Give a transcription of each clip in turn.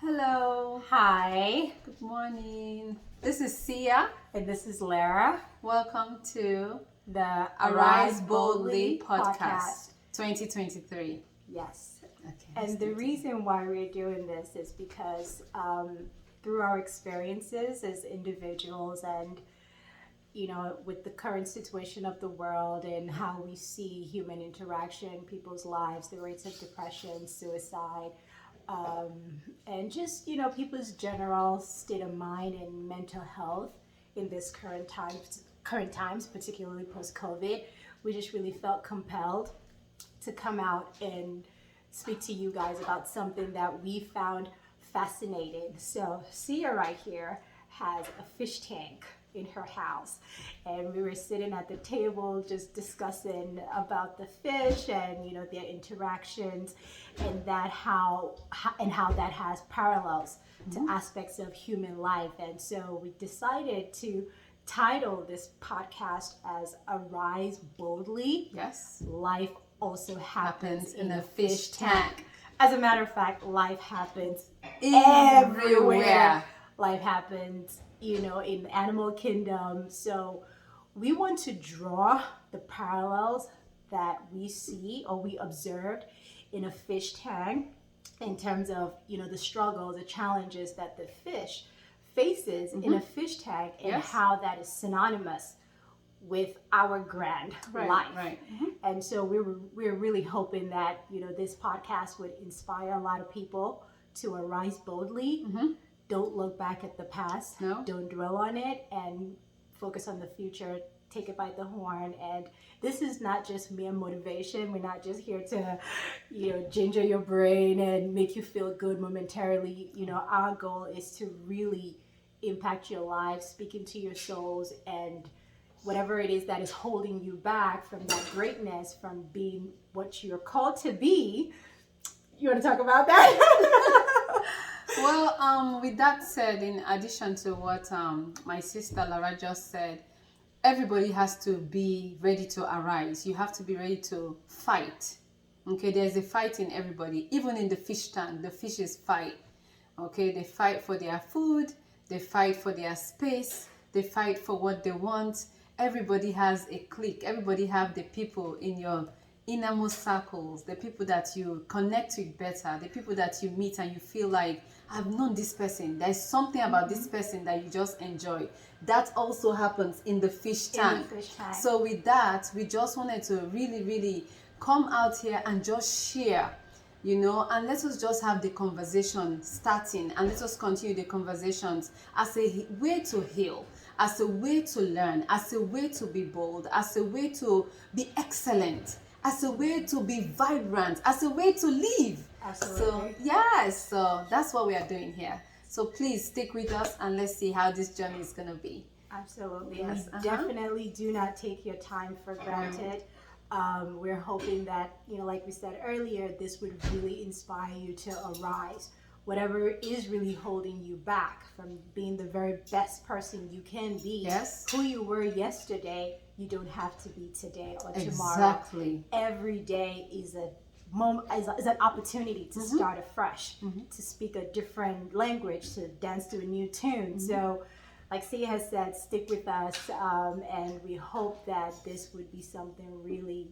Hello, Hi, good morning. This is Sia. and this is Lara, Welcome to the Arise Boldly podcast 2023. Yes. Okay. And the reason why we're doing this is because through our experiences as individuals and, with the current situation of the world and how we see human interaction, people's lives, the rates of depression, suicide, and just, people's general state of mind and mental health in this current times, particularly post-COVID, we just really felt compelled to come out and speak to you guys about something that we found fascinating. So Sia right here has a fish tank in her house, and we were sitting at the table just discussing about the fish and their interactions, and how that has parallels to aspects of human life. And so we decided to title this podcast as Arise Boldly. Yes. Life also happens in a a fish fish tank. As a matter of fact, life happens Everywhere. Life happens, in the animal kingdom. So we want to draw the parallels that we see or we observed in a fish tank in terms of, the struggles, the challenges that the fish faces in a fish tank, and Yes. how that is synonymous with our grand life. Right. And so we're really hoping that this podcast would inspire a lot of people to arise boldly. Don't look back at the past. No. Don't dwell on it, and focus on the future. Take it by the horn. And this is not just mere motivation. We're not just here to, ginger your brain and make you feel good momentarily. Our goal is to really impact your lives, speak into your souls, and whatever it is that is holding you back from that greatness, from being what you're called to be. You want to talk about that? Well, with that said, in addition to what my sister Lara just said, everybody has to be ready to arise. You have to be ready to fight. Okay, there's a fight in everybody. Even in the fish tank, the fishes fight. Okay, they fight for their food, they fight for their space, they fight for what they want. Everybody has a clique. Everybody have the people in your innermost circles, the people that you connect with better, the people that you meet and you feel like, I've known this person. There's something about this person that you just enjoy. That also happens in the fish tank. So with that, we just wanted to really, really come out here and just share, and let us just have the conversation starting, and let us continue the conversations as a way to heal, as a way to learn, as a way to be bold, as a way to be excellent, as a way to be vibrant, as a way to live. Absolutely. So, yes, so that's what we are doing here. So please stick with us and let's see how this journey is going to be. Absolutely. Yes, We definitely do not take your time for granted. We're hoping that, like we said earlier, this would really inspire you to arise. Whatever is really holding you back from being the very best person you can be, Yes. who you were yesterday, you don't have to be today or tomorrow. Exactly. Every day is a moment, is an opportunity to start afresh, to speak a different language, to dance to a new tune. So, like Sia has said, stick with us, and we hope that this would be something really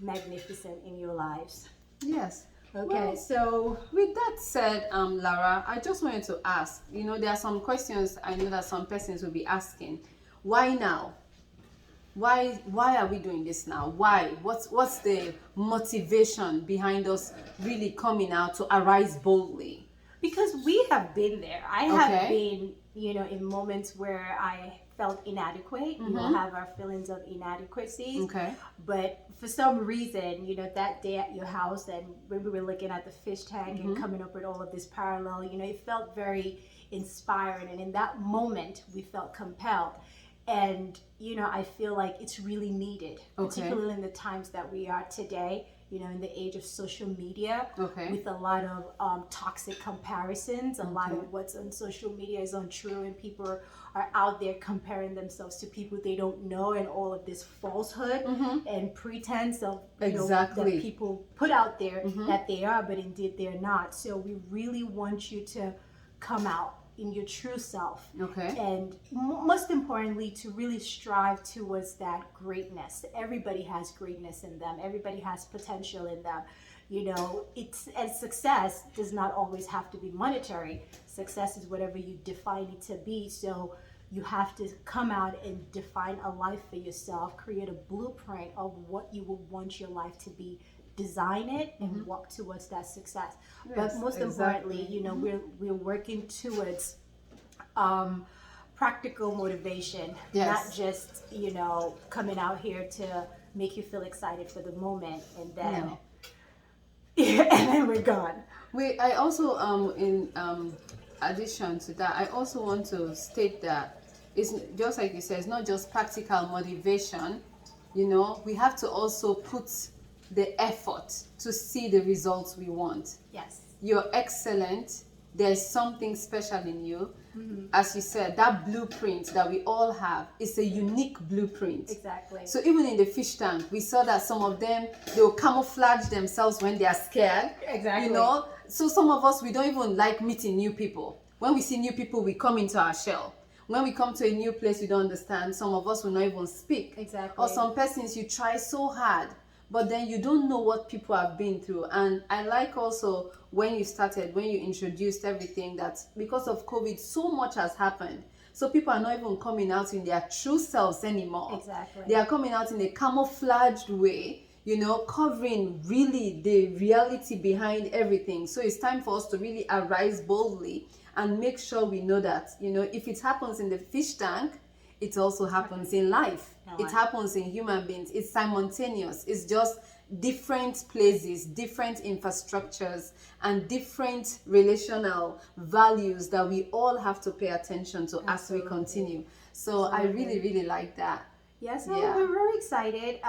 magnificent in your lives. Yes. Okay, Well, so with that said, Lara, I just wanted to ask, there are some questions I know that some persons will be asking. Why now? Why are we doing this now? Why? What's the motivation behind us really coming out to arise boldly? because we have been there. I have Okay. been, in moments where I felt inadequate. We all have our feelings of inadequacies. Okay. But for some reason, that day at your house, and when we were looking at the fish tank and coming up with all of this parallel, it felt very inspiring. And in that moment, we felt compelled. And, I feel like it's really needed, Okay. particularly in the times that we are today. in the age of social media, Okay. with a lot of toxic comparisons. A lot of what's on social media is untrue, and people are out there comparing themselves to people they don't know, and all of this falsehood and pretense of that people put out there that they are, but indeed they're not. So we really want you to come out in your true self. Okay. And most importantly, to really strive towards that greatness. Everybody has greatness in them. Everybody has potential in them. And success does not always have to be monetary. Success is whatever you define it to be. So you have to come out and define a life for yourself, create a blueprint of what you would want your life to be, design it, and walk towards that success. But most importantly, we're working towards practical motivation, not just coming out here to make you feel excited for the moment, and then and then we're gone. I also in addition to that, I also want to state that it's just like you said, it's not just practical motivation. We have to also put the effort to see the results we want. Yes. You're excellent. There's something special in you. As you said, that blueprint that we all have is a unique blueprint. Exactly. So even in the fish tank, we saw that some of them, they will camouflage themselves when they are scared. Exactly. So some of us, we don't even like meeting new people. When we see new people, we come into our shell. When we come to a new place we don't understand, some of us will not even speak. Exactly. Or some persons, you try so hard, but then you don't know what people have been through. And I like also when you introduced everything, that because of COVID, so much has happened. So people are not even coming out in their true selves anymore. Exactly. They are coming out in a camouflaged way, covering really the reality behind everything. So it's time for us to really arise boldly and make sure we know that, if it happens in the fish tank, it also happens in life. It happens in human beings. It's simultaneous. It's just different places, different infrastructures, and different relational values that we all have to pay attention to as we continue. So I really, really like that. Yes, we're very excited.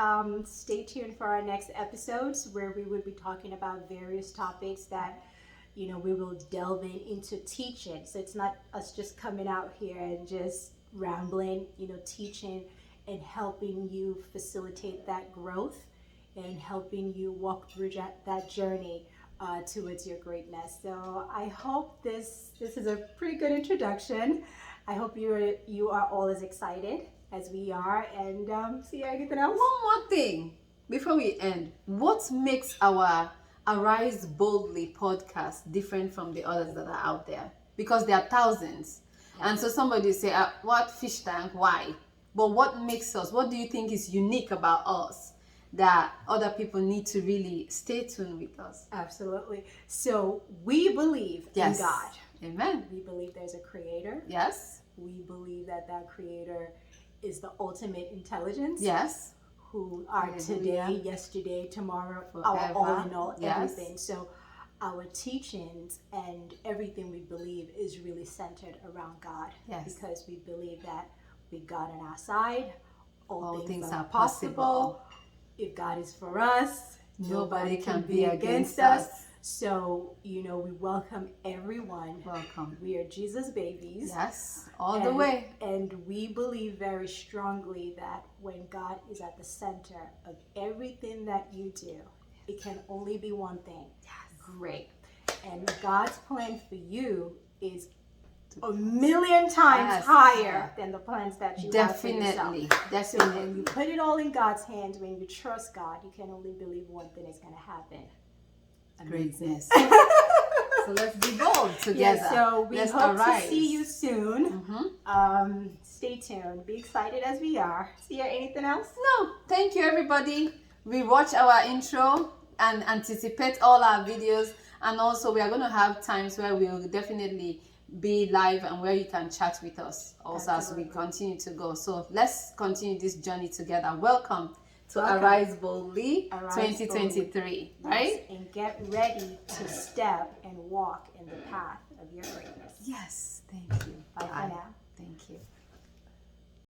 Stay tuned for our next episodes, where we will be talking about various topics that we will delve into teaching. So it's not us just coming out here and just rambling, teaching and helping you facilitate that growth and helping you walk through that journey towards your greatness. So I hope this is a pretty good introduction. I hope you are all as excited as we are. And see, anything else? One more thing before we end. What makes our Arise Boldly podcast different from the others that are out there? Because there are thousands. And so somebody say, what fish tank? Why? But what makes us? What do you think is unique about us that other people need to really stay tuned with us? Absolutely. So we believe in God. Amen. We believe there's a creator. Yes. We believe that creator is the ultimate intelligence. Yes. Who are today, yesterday, tomorrow, forever. Our all in all, Yes. everything. So our teachings and everything we believe is really centered around God. Yes. Because we believe that with God on our side, all things are possible. If God is for us, nobody can be against us. So, we welcome everyone. Welcome. We are Jesus babies. Yes, all the way. And we believe very strongly that when God is at the center of everything that you do, it can only be one thing. Yes. Great. And God's plan for you is a million times higher than the plans that you have for yourself. Definitely. So when you put it all in God's hands, when you trust God, you can only believe one thing is going to happen. Greatness. So let's be bold together. Yeah, so we hope to see you soon. Mm-hmm. Stay tuned. Be excited as we are. See you. Anything else? No. Thank you, everybody. We watch our intro and anticipate all our videos. And also, we are going to have times where we'll definitely be live and where you can chat with us also. Absolutely. As we continue to go. So let's continue this journey together. Welcome to Arise Boldly 2023, right? Yes, and get ready to step and walk in the path of your greatness. Yes, thank you. Bye for now. Thank you.